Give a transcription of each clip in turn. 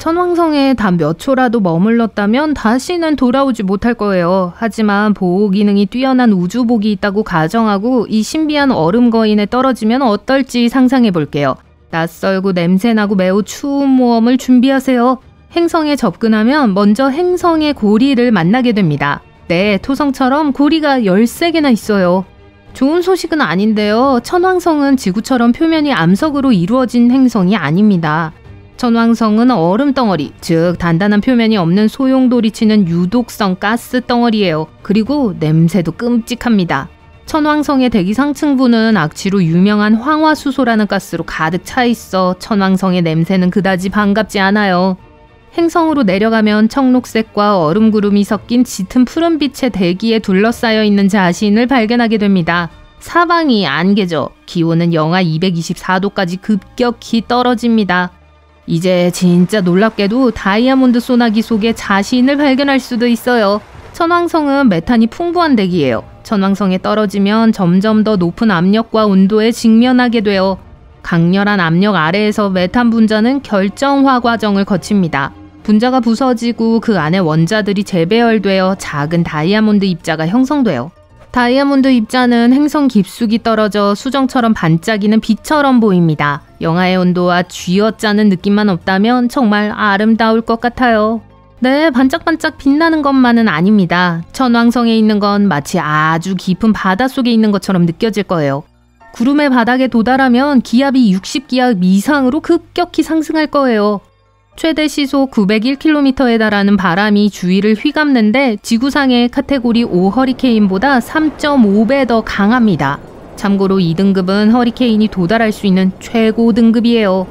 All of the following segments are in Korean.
천왕성에 단 몇 초라도 머물렀다면 다시는 돌아오지 못할 거예요. 하지만 보호 기능이 뛰어난 우주복이 있다고 가정하고 이 신비한 얼음 거인에 떨어지면 어떨지 상상해 볼게요. 낯설고 냄새나고 매우 추운 모험을 준비하세요. 행성에 접근하면 먼저 행성의 고리를 만나게 됩니다. 네, 토성처럼 고리가 13개나 있어요. 좋은 소식은 아닌데요. 천왕성은 지구처럼 표면이 암석으로 이루어진 행성이 아닙니다. 천왕성은 얼음덩어리, 즉 단단한 표면이 없는 소용돌이 치는 유독성 가스 덩어리예요. 그리고 냄새도 끔찍합니다. 천왕성의 대기 상층부는 악취로 유명한 황화수소라는 가스로 가득 차 있어 천왕성의 냄새는 그다지 반갑지 않아요. 행성으로 내려가면 청록색과 얼음구름이 섞인 짙은 푸른빛의 대기에 둘러싸여 있는 자신을 발견하게 됩니다. 사방이 안개져 기온은 영하 224도까지 급격히 떨어집니다. 이제 진짜 놀랍게도 다이아몬드 소나기 속에 자신을 발견할 수도 있어요. 천왕성은 메탄이 풍부한 대기예요. 천왕성에 떨어지면 점점 더 높은 압력과 온도에 직면하게 돼요. 강렬한 압력 아래에서 메탄 분자는 결정화 과정을 거칩니다. 분자가 부서지고 그 안에 원자들이 재배열되어 작은 다이아몬드 입자가 형성돼요. 다이아몬드 입자는 행성 깊숙이 떨어져 수정처럼 반짝이는 빛처럼 보입니다. 영하의 온도와 쥐어짜는 느낌만 없다면 정말 아름다울 것 같아요. 네, 반짝반짝 빛나는 것만은 아닙니다. 천왕성에 있는 건 마치 아주 깊은 바닷속에 있는 것처럼 느껴질 거예요. 구름의 바닥에 도달하면 기압이 60기압 이상으로 급격히 상승할 거예요. 최대 시속 901km에 달하는 바람이 주위를 휘감는데 지구상의 카테고리 5 허리케인보다 3.5배 더 강합니다. 참고로 2등급은 허리케인이 도달할 수 있는 최고 등급이에요.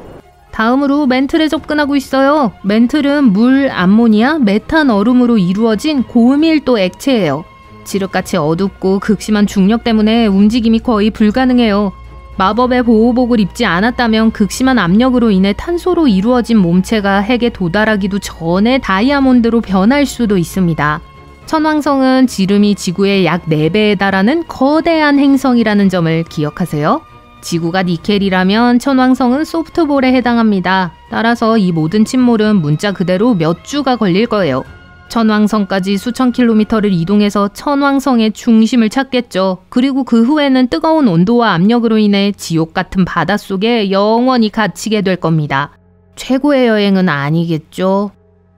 다음으로 멘틀에 접근하고 있어요. 멘틀은 물, 암모니아, 메탄 얼음으로 이루어진 고밀도 액체예요. 지륵같이 어둡고 극심한 중력 때문에 움직임이 거의 불가능해요. 마법의 보호복을 입지 않았다면 극심한 압력으로 인해 탄소로 이루어진 몸체가 핵에 도달하기도 전에 다이아몬드로 변할 수도 있습니다. 천왕성은 지름이 지구의 약 4배에 달하는 거대한 행성이라는 점을 기억하세요. 지구가 니켈이라면 천왕성은 소프트볼에 해당합니다. 따라서 이 모든 침몰은 문자 그대로 몇 주가 걸릴 거예요. 천왕성까지 수천 킬로미터를 이동해서 천왕성의 중심을 찾겠죠. 그리고 그 후에는 뜨거운 온도와 압력으로 인해 지옥 같은 바닷속에 영원히 갇히게 될 겁니다. 최고의 여행은 아니겠죠.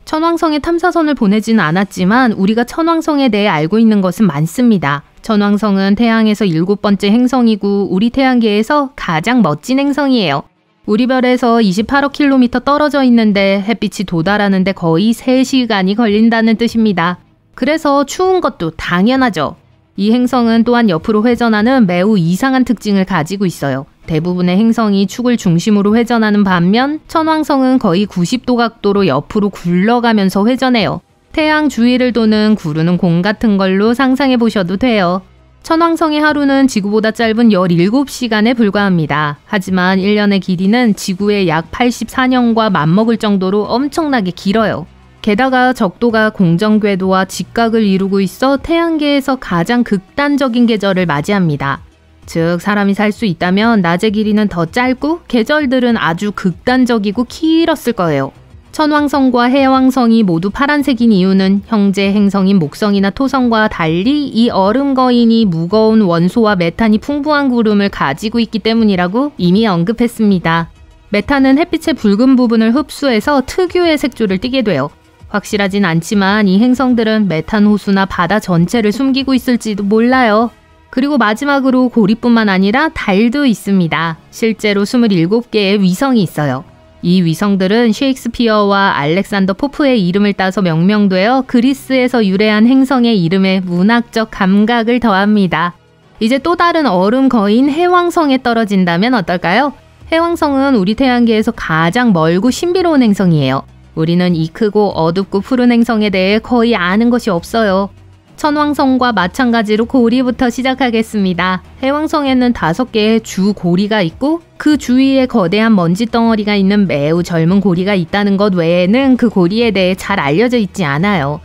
천왕성에 탐사선을 보내지는 않았지만 우리가 천왕성에 대해 알고 있는 것은 많습니다. 천왕성은 태양에서 7번째 행성이고 우리 태양계에서 가장 멋진 행성이에요. 우리 별에서 28억 킬로미터 떨어져 있는데 햇빛이 도달하는데 거의 3시간이 걸린다는 뜻입니다. 그래서 추운 것도 당연하죠. 이 행성은 또한 옆으로 회전하는 매우 이상한 특징을 가지고 있어요. 대부분의 행성이 축을 중심으로 회전하는 반면 천왕성은 거의 90도 각도로 옆으로 굴러가면서 회전해요. 태양 주위를 도는 구르는 공 같은 걸로 상상해 보셔도 돼요. 천왕성의 하루는 지구보다 짧은 17시간에 불과합니다. 하지만 1년의 길이는 지구의 약 84년과 맞먹을 정도로 엄청나게 길어요. 게다가 적도가 공정궤도와 직각을 이루고 있어 태양계에서 가장 극단적인 계절을 맞이합니다. 즉 사람이 살 수 있다면 낮의 길이는 더 짧고 계절들은 아주 극단적이고 길었을 거예요. 천왕성과 해왕성이 모두 파란색인 이유는 형제 행성인 목성이나 토성과 달리 이 얼음 거인이 무거운 원소와 메탄이 풍부한 구름을 가지고 있기 때문이라고 이미 언급했습니다. 메탄은 햇빛의 붉은 부분을 흡수해서 특유의 색조를 띠게 돼요. 확실하진 않지만 이 행성들은 메탄 호수나 바다 전체를 숨기고 있을지도 몰라요. 그리고 마지막으로 고리뿐만 아니라 달도 있습니다. 실제로 27개의 위성이 있어요. 이 위성들은 셰익스피어와 알렉산더 포프의 이름을 따서 명명되어 그리스에서 유래한 행성의 이름에 문학적 감각을 더합니다. 이제 또 다른 얼음 거인 해왕성에 떨어진다면 어떨까요? 해왕성은 우리 태양계에서 가장 멀고 신비로운 행성이에요. 우리는 이 크고 어둡고 푸른 행성에 대해 거의 아는 것이 없어요. 천왕성과 마찬가지로 고리부터 시작하겠습니다. 해왕성에는 5개의 주 고리가 있고 그 주위에 거대한 먼지 덩어리가 있는 매우 젊은 고리가 있다는 것 외에는 그 고리에 대해 잘 알려져 있지 않아요.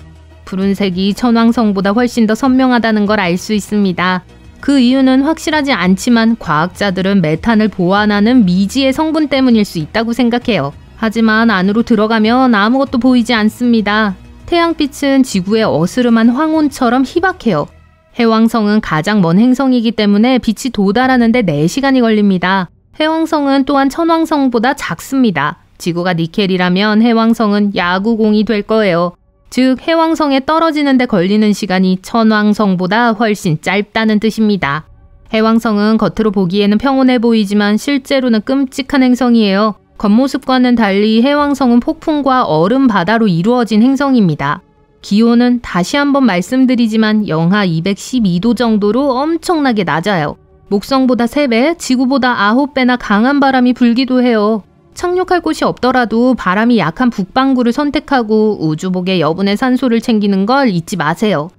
푸른색이 천왕성보다 훨씬 더 선명하다는 걸 알 수 있습니다. 그 이유는 확실하지 않지만 과학자들은 메탄을 보완하는 미지의 성분 때문일 수 있다고 생각해요. 하지만 안으로 들어가면 아무것도 보이지 않습니다. 태양빛은 지구의 어스름한 황혼처럼 희박해요. 해왕성은 가장 먼 행성이기 때문에 빛이 도달하는데 4시간이 걸립니다. 해왕성은 또한 천왕성보다 작습니다. 지구가 니켈이라면 해왕성은 야구공이 될 거예요. 즉 해왕성에 떨어지는데 걸리는 시간이 천왕성보다 훨씬 짧다는 뜻입니다. 해왕성은 겉으로 보기에는 평온해 보이지만 실제로는 끔찍한 행성이에요. 겉모습과는 달리 해왕성은 폭풍과 얼음 바다로 이루어진 행성입니다. 기온은 다시 한번 말씀드리지만 영하 212도 정도로 엄청나게 낮아요. 목성보다 3배, 지구보다 9배나 강한 바람이 불기도 해요. 착륙할 곳이 없더라도 바람이 약한 북반구를 선택하고 우주복에 여분의 산소를 챙기는 걸 잊지 마세요.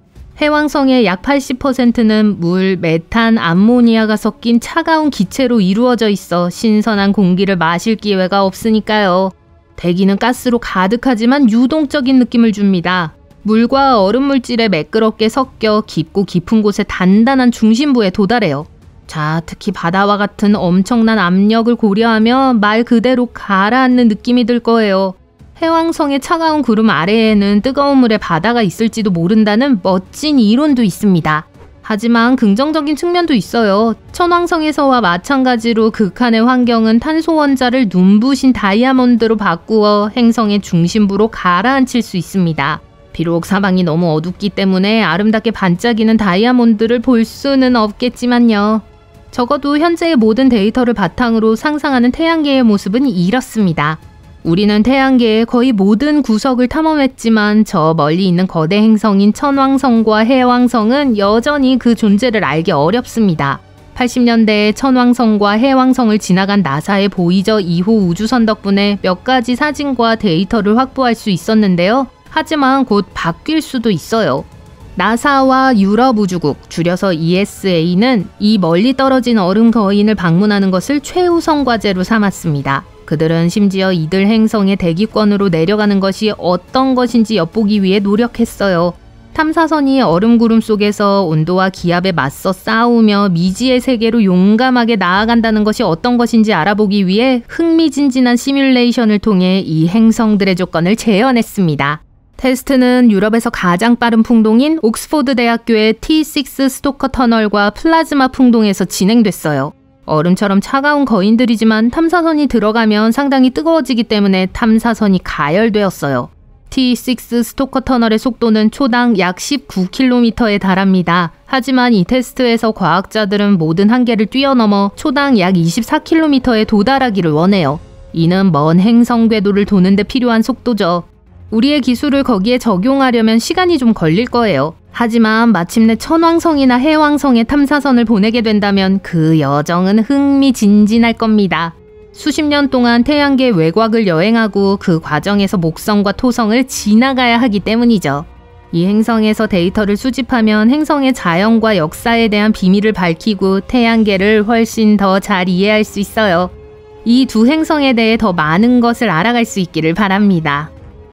해왕성의 약 80%는 물, 메탄, 암모니아가 섞인 차가운 기체로 이루어져 있어 신선한 공기를 마실 기회가 없으니까요. 대기는 가스로 가득하지만 유동적인 느낌을 줍니다. 물과 얼음 물질에 매끄럽게 섞여 깊고 깊은 곳에 단단한 중심부에 도달해요. 자, 특히 바다와 같은 엄청난 압력을 고려하면 말 그대로 가라앉는 느낌이 들 거예요. 해왕성의 차가운 구름 아래에는 뜨거운 물의 바다가 있을지도 모른다는 멋진 이론도 있습니다. 하지만 긍정적인 측면도 있어요. 천왕성에서와 마찬가지로 극한의 환경은 탄소 원자를 눈부신 다이아몬드로 바꾸어 행성의 중심부로 가라앉힐 수 있습니다. 비록 사방이 너무 어둡기 때문에 아름답게 반짝이는 다이아몬드를 볼 수는 없겠지만요. 적어도 현재의 모든 데이터를 바탕으로 상상하는 태양계의 모습은 이렇습니다. 우리는 태양계의 거의 모든 구석을 탐험했지만 저 멀리 있는 거대 행성인 천왕성과 해왕성은 여전히 그 존재를 알기 어렵습니다. 80년대에 천왕성과 해왕성을 지나간 나사의 보이저 2호 우주선 덕분에 몇 가지 사진과 데이터를 확보할 수 있었는데요. 하지만 곧 바뀔 수도 있어요. 나사와 유럽우주국, 줄여서 ESA는 이 멀리 떨어진 얼음 거인을 방문하는 것을 최우선 과제로 삼았습니다. 그들은 심지어 이들 행성의 대기권으로 내려가는 것이 어떤 것인지 엿보기 위해 노력했어요. 탐사선이 얼음 구름 속에서 온도와 기압에 맞서 싸우며 미지의 세계로 용감하게 나아간다는 것이 어떤 것인지 알아보기 위해 흥미진진한 시뮬레이션을 통해 이 행성들의 조건을 재현했습니다. 테스트는 유럽에서 가장 빠른 풍동인 옥스포드 대학교의 T6 스토커 터널과 플라즈마 풍동에서 진행됐어요. 얼음처럼 차가운 거인들이지만 탐사선이 들어가면 상당히 뜨거워지기 때문에 탐사선이 가열되었어요. T6 스토커 터널의 속도는 초당 약 19km에 달합니다. 하지만 이 테스트에서 과학자들은 모든 한계를 뛰어넘어 초당 약 24km에 도달하기를 원해요. 이는 먼 행성 궤도를 도는데 필요한 속도죠. 우리의 기술을 거기에 적용하려면 시간이 좀 걸릴 거예요. 하지만 마침내 천왕성이나 해왕성에 탐사선을 보내게 된다면 그 여정은 흥미진진할 겁니다. 수십 년 동안 태양계 외곽을 여행하고 그 과정에서 목성과 토성을 지나가야 하기 때문이죠. 이 행성에서 데이터를 수집하면 행성의 자연과 역사에 대한 비밀을 밝히고 태양계를 훨씬 더 잘 이해할 수 있어요. 이 두 행성에 대해 더 많은 것을 알아갈 수 있기를 바랍니다.